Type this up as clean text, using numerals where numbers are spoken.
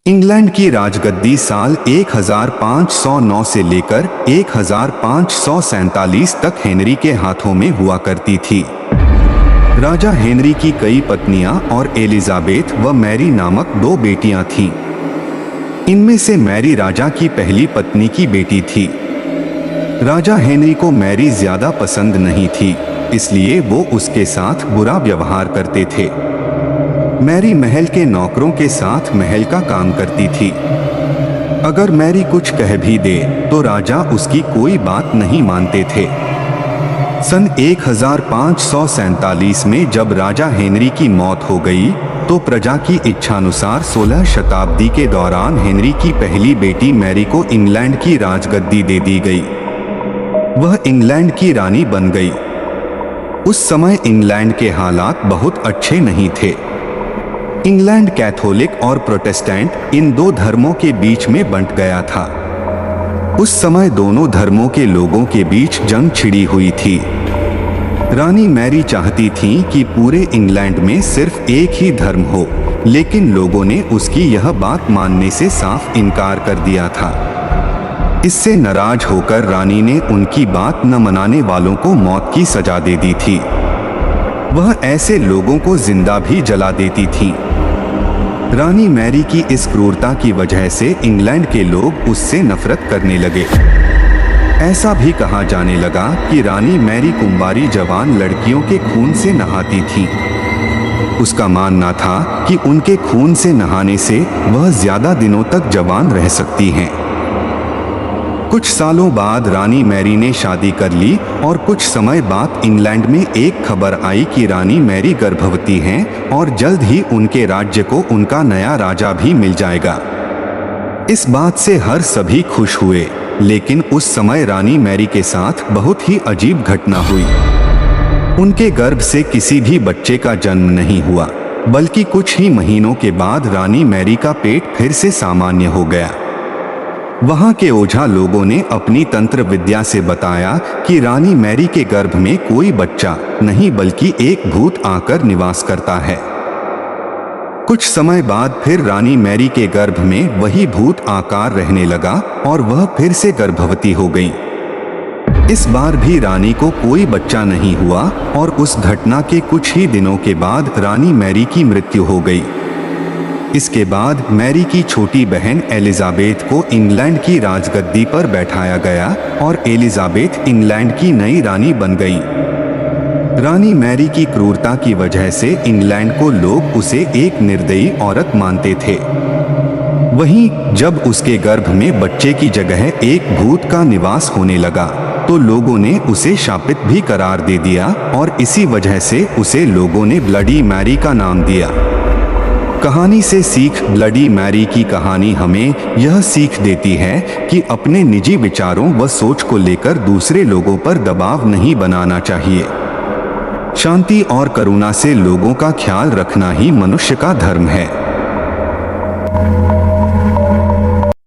England की राजगद्दी साल 1509 से लेकर 1547 तक हेनरी के हाथों में हुआ करती थी। राजा हेनरी की कई पत्नियां और एलिजाबेथ व मैरी नामक दो बेटियां थीं। इनमें से मैरी राजा की पहली पत्नी की बेटी थी। राजा हेनरी को मैरी ज्यादा पसंद नहीं थी, इसलिए वो उसके साथ बुरा व्यवहार करते थे। मैरी महल के नौकरों के साथ महल का काम करती थी। अगर मैरी कुछ कह भी दे तो राजा उसकी कोई बात नहीं मानते थे। सन 1547 में जब राजा हेनरी की मौत हो गई तो प्रजा की इच्छानुसार 16 शताब्दी के दौरान हेनरी की पहली बेटी मैरी को इंग्लैंड की राजगद्दी दे दी गई। वह इंग्लैंड की रानी बन गई। उस समय इंग्लैंड के हालात बहुत अच्छे नहीं थे। इंग्लैंड कैथोलिक और प्रोटेस्टेंट इन दो धर्मों के बीच में बंट गया था। उस समय दोनों धर्मों के लोगों के बीच जंग छिड़ी हुई थी। रानी मैरी चाहती थी कि पूरे इंग्लैंड में सिर्फ एक ही धर्म हो, लेकिन लोगों ने उसकी यह बात मानने से साफ इनकार कर दिया था। इससे नाराज होकर रानी ने उनकी बात न मनाने वालों को मौत की सजा दे दी थी। वह ऐसे लोगों को जिंदा भी जला देती थी। रानी मैरी की इस क्रूरता की वजह से इंग्लैंड के लोग उससे नफरत करने लगे। ऐसा भी कहा जाने लगा कि रानी मैरी कुंवारी जवान लड़कियों के खून से नहाती थी। उसका मानना था कि उनके खून से नहाने से वह ज्यादा दिनों तक जवान रह सकती हैं। कुछ सालों बाद रानी मैरी ने शादी कर ली और कुछ समय बाद इंग्लैंड में एक खबर आई कि रानी मैरी गर्भवती हैं और जल्द ही उनके राज्य को उनका नया राजा भी मिल जाएगा। इस बात से हर सभी खुश हुए, लेकिन उस समय रानी मैरी के साथ बहुत ही अजीब घटना हुई। उनके गर्भ से किसी भी बच्चे का जन्म नहीं हुआ, बल्कि कुछ ही महीनों के बाद रानी मैरी का पेट फिर से सामान्य हो गया। वहां के ओझा लोगों ने अपनी तंत्र विद्या से बताया कि रानी मैरी के गर्भ में कोई बच्चा नहीं बल्कि एक भूत आकर निवास करता है। कुछ समय बाद फिर रानी मैरी के गर्भ में वही भूत आकार रहने लगा और वह फिर से गर्भवती हो गई। इस बार भी रानी को कोई बच्चा नहीं हुआ और उस घटना के कुछ ही दिनों के बाद रानी मैरी की मृत्यु हो गई। इसके बाद मैरी की छोटी बहन एलिजाबेथ को इंग्लैंड की राजगद्दी पर बैठाया गया और एलिजाबेथ इंग्लैंड की नई रानी बन गई। रानी मैरी की क्रूरता की वजह से इंग्लैंड को लोग उसे एक निर्दयी औरत मानते थे। वहीं जब उसके गर्भ में बच्चे की जगह एक भूत का निवास होने लगा तो लोगों ने उसे शापित भी करार दे दिया और इसी वजह से उसे लोगों ने ब्लडी मैरी का नाम दिया। कहानी से सीख। ब्लडी मैरी की कहानी हमें यह सीख देती है कि अपने निजी विचारों व सोच को लेकर दूसरे लोगों पर दबाव नहीं बनाना चाहिए। शांति और करुणा से लोगों का ख्याल रखना ही मनुष्य का धर्म है।